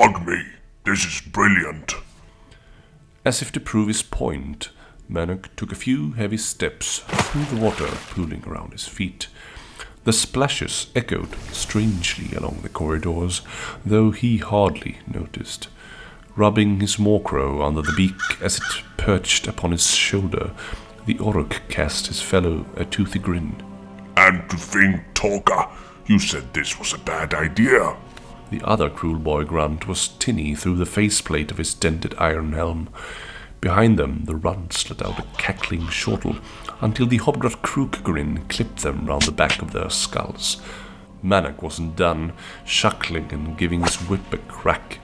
Hug me. This is brilliant. As if to prove his point, Manok took a few heavy steps through the water pooling around his feet. The splashes echoed strangely along the corridors, though he hardly noticed. Rubbing his Morcrow under the beak as it perched upon his shoulder, the Orc cast his fellow a toothy grin. And to think, Talker, you said this was a bad idea. The other cruel boy grunt was tinny through the faceplate of his dented iron helm. Behind them, the runts let out a cackling chortle, until the Hobgrot Krook grin clipped them round the back of their skulls. Manok wasn't done, chuckling and giving his whip a crack.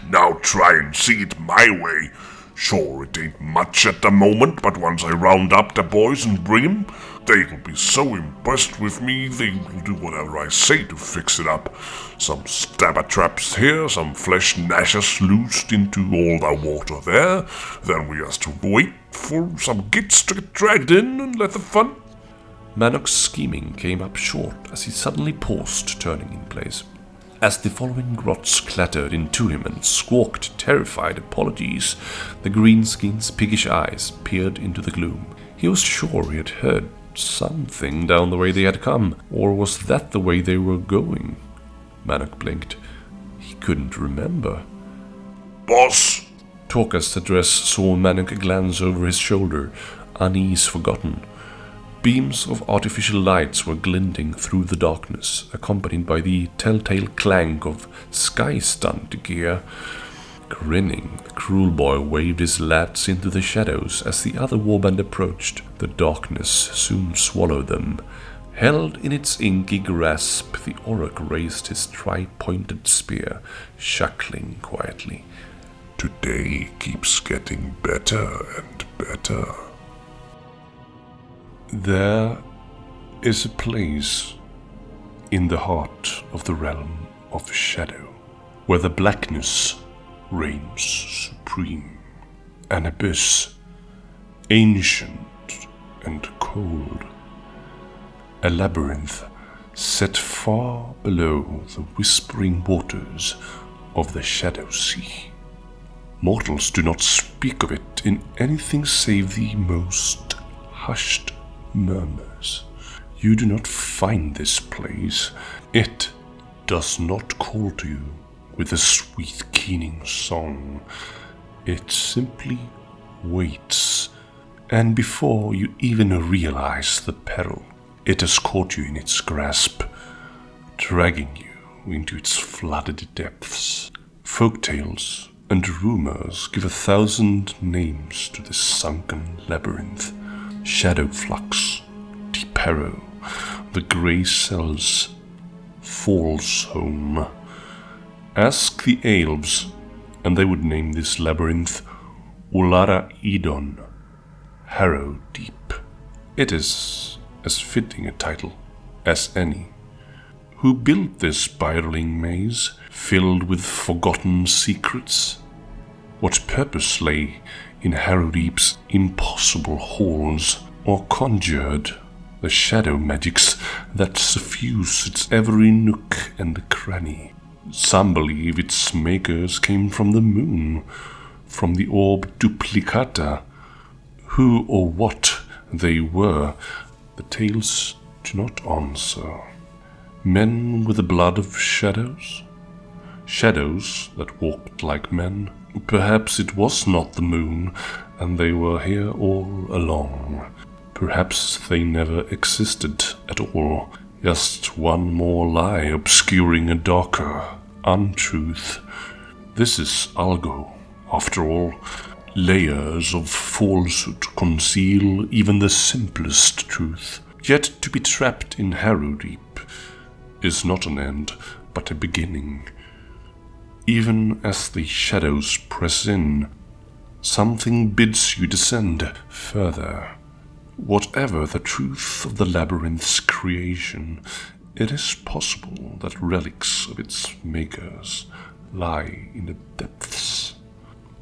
Now try and see it my way. Sure, it ain't much at the moment, but once I round up the boys and bring 'em, they'll be so impressed with me they will do whatever I say to fix it up. Some stabber traps here, some flesh gnashers loosed into all the water there. Then we has to wait for some gits to get dragged in and let the fun. Manok's scheming came up short as he suddenly paused, turning in place. As the following grots clattered into him and squawked terrified apologies, the greenskin's piggish eyes peered into the gloom. He was sure he had heard something down the way they had come, or was that the way they were going? Manok blinked. He couldn't remember. Boss! Torka's address saw Manok glance over his shoulder, unease forgotten. Beams of artificial lights were glinting through the darkness, accompanied by the telltale clank of sky-stunt gear. Grinning, the cruel boy waved his lats into the shadows as the other warband approached. The darkness soon swallowed them. Held in its inky grasp, the Orc raised his tri-pointed spear, chuckling quietly. Today keeps getting better and better. There is a place in the heart of the realm of shadow, where the blackness reigns supreme, an abyss, ancient and cold, a labyrinth set far below the whispering waters of the Shadow Sea. Mortals do not speak of it in anything save the most hushed murmurs. You do not find this place. It does not call to you with a sweet keening song. It simply waits, and before you even realize the peril, it has caught you in its grasp, dragging you into its flooded depths. Folktales and rumors give 1,000 names to this sunken labyrinth. Shadowflux, Deep Harrow, the Grey Cells, Falls Home. Ask the elves, and they would name this labyrinth Ulara Edon, Harrowdeep. It is as fitting a title as any. Who built this spiraling maze, filled with forgotten secrets? What purpose lay in Harrowdeep's impossible halls, or conjured the shadow magics that suffuse its every nook and cranny? Some believe its makers came from the moon, from the orb duplicata. Who or what they were, the tales do not answer. Men with the blood of shadows? Shadows that walked like men? Perhaps it was not the moon, and they were here all along. Perhaps they never existed at all. Just one more lie obscuring a darker untruth. This is Algo, after all. Layers of falsehood conceal even the simplest truth. Yet to be trapped in Harrowdeep is not an end, but a beginning. Even as the shadows press in, something bids you descend further. Whatever the truth of the labyrinth's creation, it is possible that relics of its makers lie in the depths.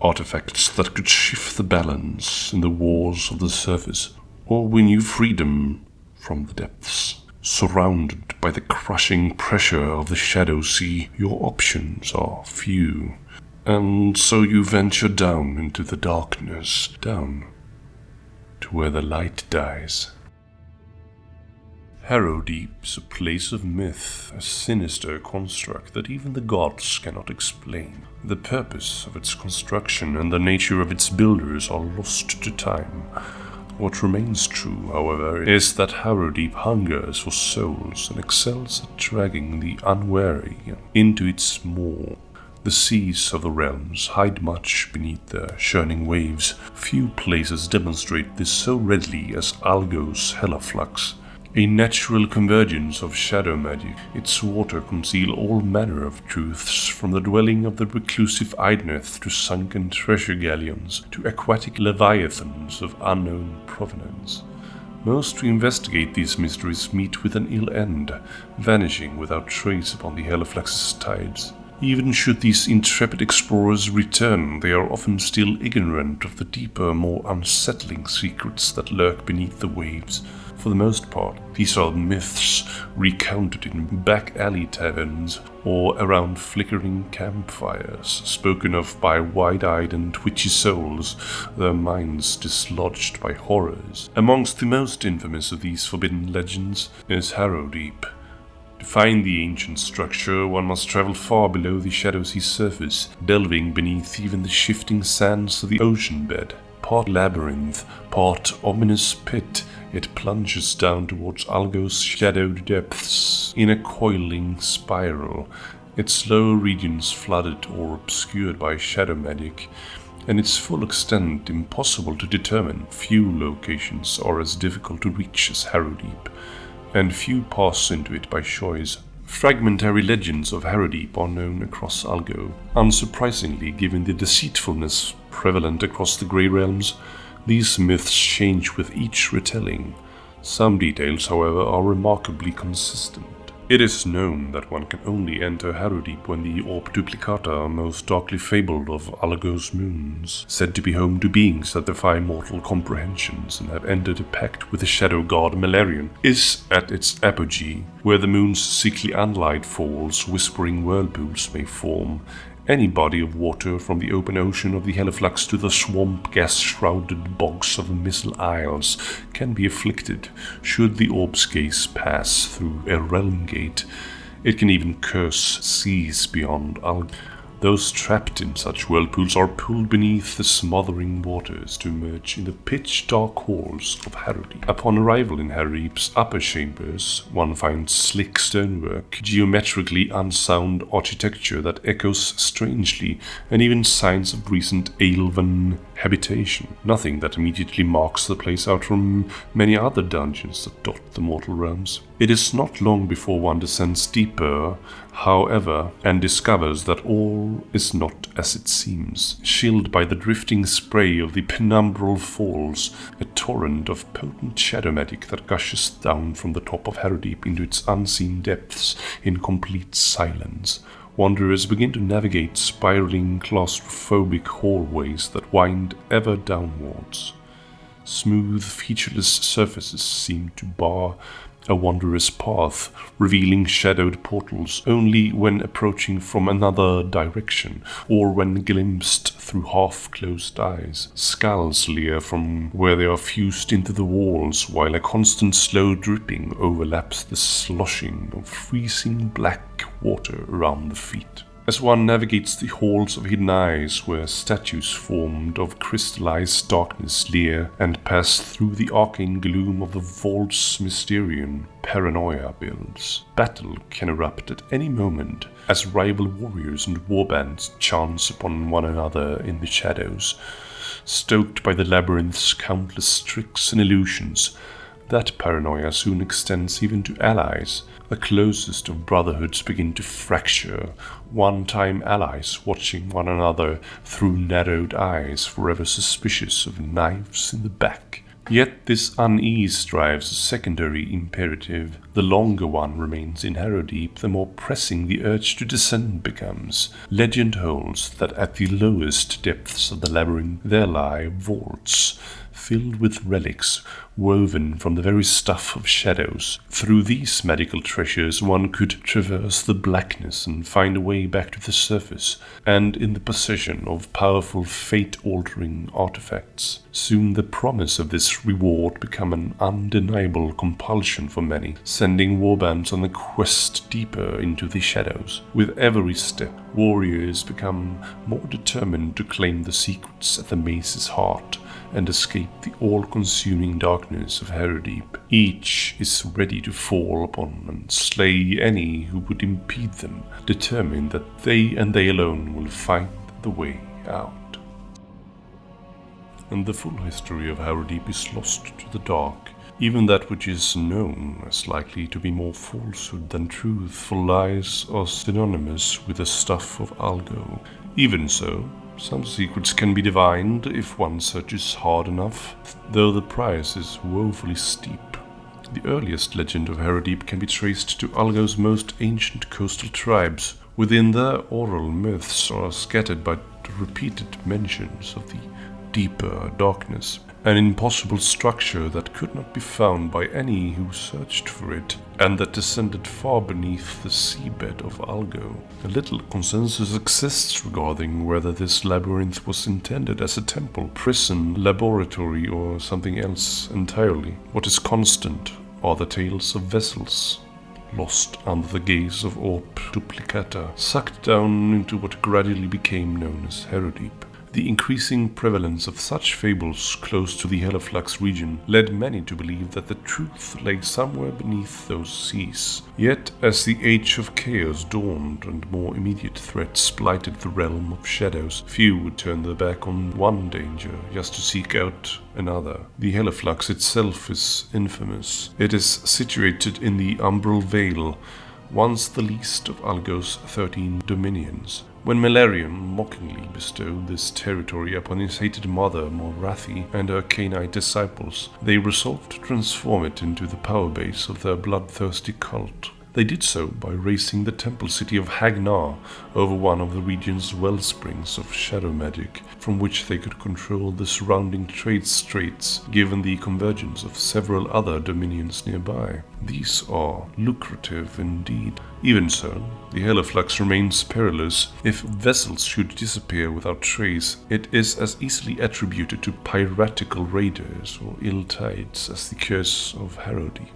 Artifacts that could shift the balance in the wars of the surface, or win you freedom from the depths. Surrounded by the crushing pressure of the Shadow Sea, your options are few. And so you venture down into the darkness, down to where the light dies. Harrowdeep is a place of myth, a sinister construct that even the gods cannot explain. The purpose of its construction and the nature of its builders are lost to time. What remains true, however, is that Harrowdeep hungers for souls and excels at dragging the unwary into its maw. The seas of the realms hide much beneath their churning waves. Few places demonstrate this so readily as Algo's heliflux, a natural convergence of shadow magic. Its water conceal all manner of truths, from the dwelling of the reclusive Idneth to sunken treasure galleons to aquatic leviathans of unknown provenance. Most who investigate these mysteries meet with an ill end, vanishing without trace upon the heliflux's tides. Even should these intrepid explorers return, they are often still ignorant of the deeper, more unsettling secrets that lurk beneath the waves. For the most part, these are myths recounted in back-alley taverns or around flickering campfires, spoken of by wide-eyed and twitchy souls, their minds dislodged by horrors. Amongst the most infamous of these forbidden legends is Harrowdeep. To find the ancient structure, one must travel far below the Shadow Sea's surface, delving beneath even the shifting sands of the ocean bed. Part labyrinth, part ominous pit, it plunges down towards Algo's shadowed depths in a coiling spiral, its lower regions flooded or obscured by shadow magic, and its full extent impossible to determine. Few locations are as difficult to reach as Harrowdeep, and few pass into it by choice. Fragmentary legends of Harrowdeep are known across Algo. Unsurprisingly, given the deceitfulness prevalent across the Grey Realms, these myths change with each retelling. Some details, however, are remarkably consistent. It is known that one can only enter Harrowdeep when the Orb Duplicata, most darkly fabled of Algo's moons, said to be home to beings that defy mortal comprehensions and have entered a pact with the shadow god Malarian, is at its apogee, where the moon's sickly unlight falls, whispering whirlpools may form. Any body of water, from the open ocean of the heliflux to the swamp gas-shrouded bogs of the Missile Isles, can be afflicted should the orb's gaze pass through a realm gate. It can even curse seas beyond Algo. Those trapped in such whirlpools are pulled beneath the smothering waters to emerge in the pitch-dark halls of Harrowdeep. Upon arrival in Harrowdeep's upper chambers, one finds slick stonework, geometrically unsound architecture that echoes strangely, and even signs of recent elven habitation. Nothing that immediately marks the place out from many other dungeons that dot the mortal realms. It is not long before one descends deeper, however, and discovers that all is not as it seems. Chilled by the drifting spray of the penumbral falls, a torrent of potent shadow magic that gushes down from the top of Harrowdeep into its unseen depths in complete silence. Wanderers begin to navigate spiraling claustrophobic hallways that wind ever downwards. Smooth, featureless surfaces seem to bar a wanderer's path, revealing shadowed portals only when approaching from another direction, or when glimpsed through half-closed eyes. Skulls leer from where they are fused into the walls, while a constant slow dripping overlaps the sloshing of freezing black water around the feet. As one navigates the halls of hidden eyes, where statues formed of crystallized darkness leer and pass through the arcane gloom of the vault's Mysterion, Paranoia builds. Battle can erupt at any moment, as rival warriors and warbands chance upon one another in the shadows. Stoked by the labyrinth's countless tricks and illusions, that paranoia soon extends even to allies. The closest of brotherhoods begin to fracture, one-time allies watching one another through narrowed eyes, forever suspicious of knives in the back. Yet this unease drives a secondary imperative. The longer one remains in Harrowdeep, the more pressing the urge to descend becomes. Legend holds that at the lowest depths of the labyrinth there lie vaults, filled with relics woven from the very stuff of shadows. Through these magical treasures one could traverse the blackness and find a way back to the surface, and in the possession of powerful fate-altering artifacts. Soon the promise of this reward became an undeniable compulsion for many, sending warbands on a quest deeper into the shadows. With every step, warriors become more determined to claim the secrets at the maze's heart and escape the all-consuming darkness of Harrowdeep. Each is ready to fall upon and slay any who would impede them, determined that they and they alone will find the way out. And the full history of Harrowdeep is lost to the dark. Even that which is known as likely to be more falsehood than truth, for lies are synonymous with the stuff of Ur-Ghal. Even so, some secrets can be divined if one searches hard enough, though the price is woefully steep. The earliest legend of Harrowdeep can be traced to Ur-Ghal's most ancient coastal tribes. Within their oral myths are scattered but repeated mentions of the deeper darkness, an impossible structure that could not be found by any who searched for it, and that descended far beneath the seabed of Ur-Ghal. A little consensus exists regarding whether this labyrinth was intended as a temple, prison, laboratory, or something else entirely. What is constant are the tales of vessels lost under the gaze of orb duplicata, sucked down into what gradually became known as Harrowdeep. The increasing prevalence of such fables close to the heliflux region led many to believe that the truth lay somewhere beneath those seas. Yet, as the age of chaos dawned and more immediate threats blighted the realm of shadows, few would turn their back on one danger just to seek out another. The heliflux itself is infamous. It is situated in the Umbral Vale, once the least of Ur-Ghal's 13 dominions. When Malarium mockingly bestowed this territory upon his hated mother Morathi and her Khainite disciples, they resolved to transform it into the power base of their bloodthirsty cult. They did so by raising the temple city of Hagnar over one of the region's wellsprings of shadow magic, from which they could control the surrounding trade straits, given the convergence of several other dominions nearby. These are lucrative indeed. Even so, the heliflux remains perilous. If vessels should disappear without trace, it is as easily attributed to piratical raiders or ill tides as the curse of Harrowdeep.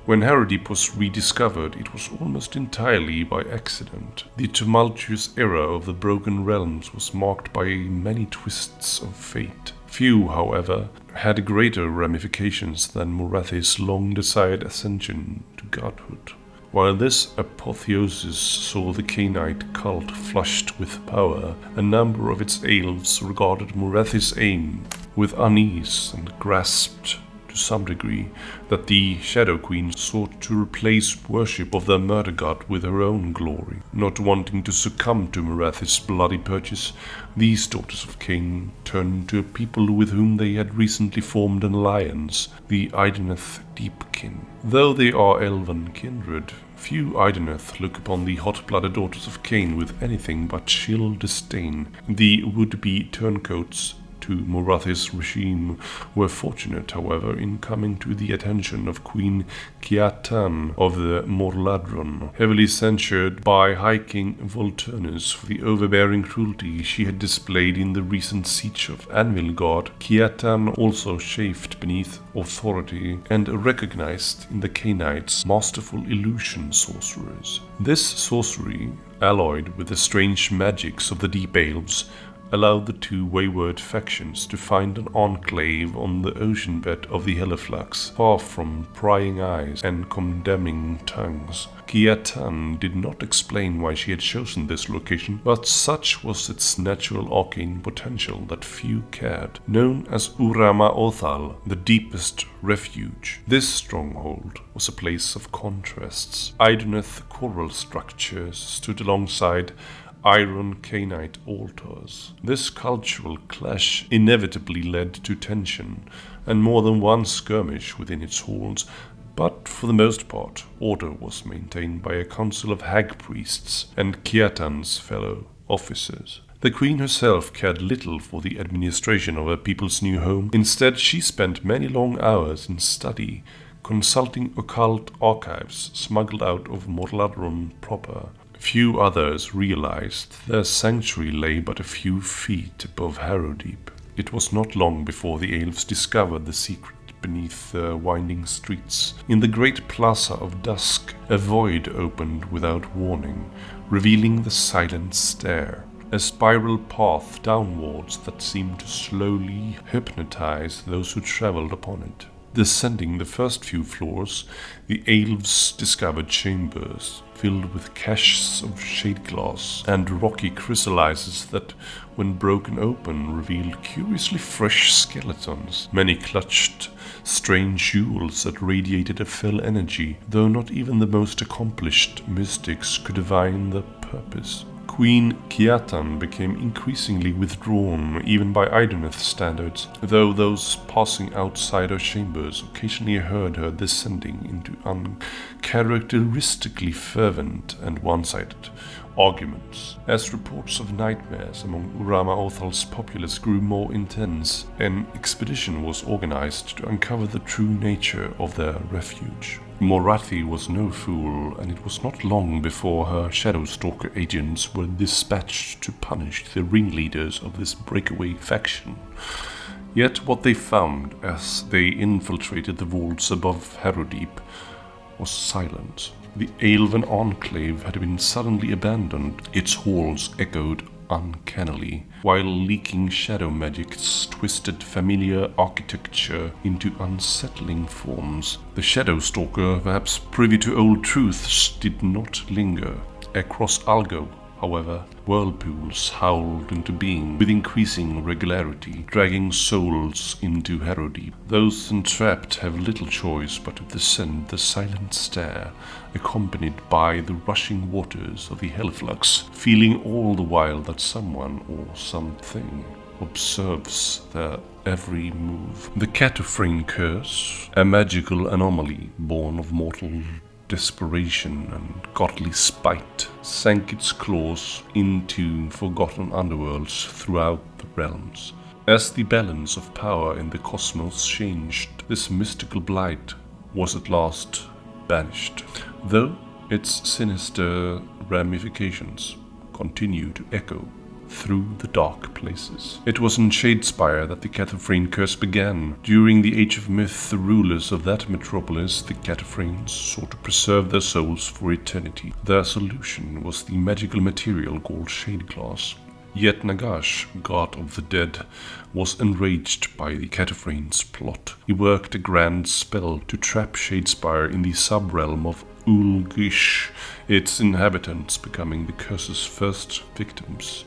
When Harrowdeep was rediscovered, it was almost entirely by accident. The tumultuous era of the Broken Realms was marked by many twists of fate. Few, however, had greater ramifications than Morathi's long-desired ascension to godhood. While this apotheosis saw the Khainite cult flushed with power, a number of its elves regarded Morathi's aim with unease and grasped to some degree that the Shadow Queen sought to replace worship of their murder god with her own glory. Not wanting to succumb to Morathi's bloody purchase, these Daughters of Khaine turned to a people with whom they had recently formed an alliance, the Idoneth Deepkin. Though they are elven kindred, few Idoneth look upon the hot-blooded Daughters of Khaine with anything but chill disdain. The would-be turncoats to Morathi's regime were fortunate, however, in coming to the attention of Queen Kiatan of the Morladron, heavily censured by High King Volturnus for the overbearing cruelty she had displayed in the recent siege of Anvilgard. Kiatan also chafed beneath authority and recognized in the Khainites masterful illusion sorcerers. This sorcery, alloyed with the strange magics of the Deep Elves, allowed the two wayward factions to find an enclave on the ocean bed of the heliflux, far from prying eyes and condemning tongues. Kiatan did not explain why she had chosen this location, but such was its natural arcane potential that few cared. Known as Ur-Ghal, the deepest refuge, this stronghold was a place of contrasts. Idoneth coral structures stood alongside iron Khainite altars. This cultural clash inevitably led to tension and more than one skirmish within its halls, but for the most part, order was maintained by a council of hag priests and Kiatan's fellow officers. The queen herself cared little for the administration of her people's new home. Instead, she spent many long hours in study, consulting occult archives smuggled out of Mortladron proper. Few others realized their sanctuary lay but a few feet above Harrowdeep. It was not long before the elves discovered the secret beneath the winding streets. In the great plaza of dusk, a void opened without warning, revealing the silent stair, a spiral path downwards that seemed to slowly hypnotize those who traveled upon it. Descending the first few floors, the elves discovered chambers filled with caches of shade glass and rocky chrysalises that, when broken open, revealed curiously fresh skeletons. Many clutched strange jewels that radiated a fell energy, though not even the most accomplished mystics could divine the purpose. Queen Kiatan became increasingly withdrawn, even by Idoneth standards, though those passing outside her chambers occasionally heard her descending into uncharacteristically fervent and one-sided arguments. As reports of nightmares among Urama Othal's populace grew more intense, an expedition was organized to uncover the true nature of their refuge. Morathi was no fool, and it was not long before her Shadowstalker agents were dispatched to punish the ringleaders of this breakaway faction. Yet what they found as they infiltrated the vaults above Harrowdeep was silence. The elven enclave had been suddenly abandoned. Its halls echoed uncannily, while leaking shadow magics twisted familiar architecture into unsettling forms. The Shadowstalker, perhaps privy to old truths, did not linger. Across Algo, however, whirlpools howled into being with increasing regularity, dragging souls into Harrowdeep. Those entrapped have little choice but to descend the silent stair, accompanied by the rushing waters of the heliflux, feeling all the while that someone or something observes their every move. The katophrane curse, a magical anomaly born of mortal desperation and godly spite, sank its claws into forgotten underworlds throughout the realms. As the balance of power in the cosmos changed, this mystical blight was at last banished, though its sinister ramifications continue to echo through the dark places. It was in Shadespire that the katophrane curse began. During the Age of Myth, the rulers of that metropolis, the katophranes, sought to preserve their souls for eternity. Their solution was the magical material called shadeglass. Yet Nagash, god of the dead, was enraged by the katophranes' plot. He worked a grand spell to trap Shadespire in the subrealm of Ur-Ghal, its inhabitants becoming the curse's first victims,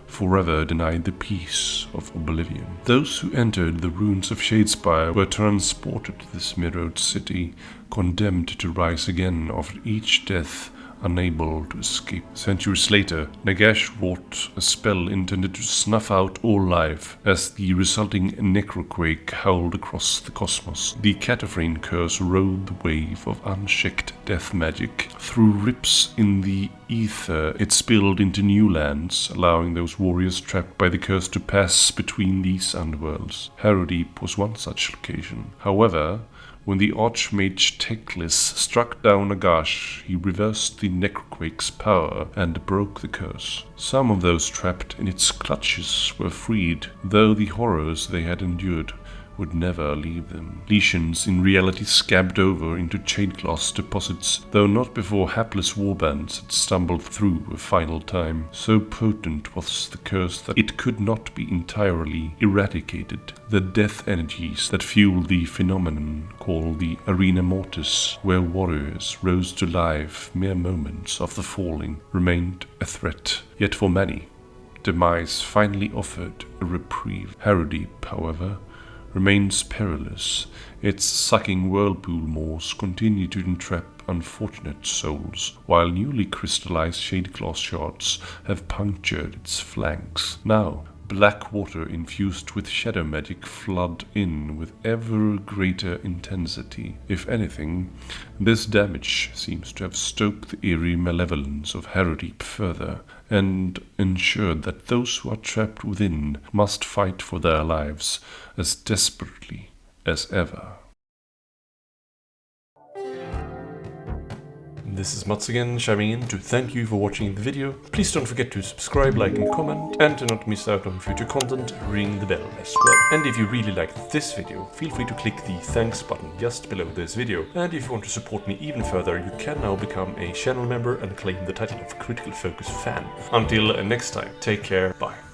forever denied the peace of oblivion. Those who entered the ruins of Shadespire were transported to this mirrored city, condemned to rise again after each death, unable to escape. Centuries later, Nagash wrought a spell intended to snuff out all life. As the resulting Necroquake howled across the cosmos, the katophrane curse rode the wave of unchecked death magic. Through rips in the ether, it spilled into new lands, allowing those warriors trapped by the curse to pass between these underworlds. Harrowdeep was one such location. However, when the Archmage Teclis struck down Nagash, he reversed the Necroquake's power and broke the curse. Some of those trapped in its clutches were freed, though the horrors they had endured would never leave them. Legions in reality scabbed over into shadeglass deposits, though not before hapless warbands had stumbled through a final time. So potent was the curse that it could not be entirely eradicated. The death energies that fueled the phenomenon called the Arena Mortis, where warriors rose to life mere moments after falling, remained a threat. Yet for many, demise finally offered a reprieve. Harrowdeep, however, remains perilous. Its sucking whirlpool maws continue to entrap unfortunate souls, while newly crystallized shadeglass shards have punctured its flanks. Now, black water infused with shadow magic flood in with ever greater intensity. If anything, this damage seems to have stoked the eerie malevolence of Harrowdeep further, and ensured that those who are trapped within must fight for their lives as desperately as ever. This is Mats again, chiming in to thank you for watching the video. Please don't forget to subscribe, like and comment, and to not miss out on future content, ring the bell as well. And if you really liked this video, feel free to click the thanks button just below this video. And if you want to support me even further, you can now become a channel member and claim the title of Critical Focus Fan. Until next time, take care, bye.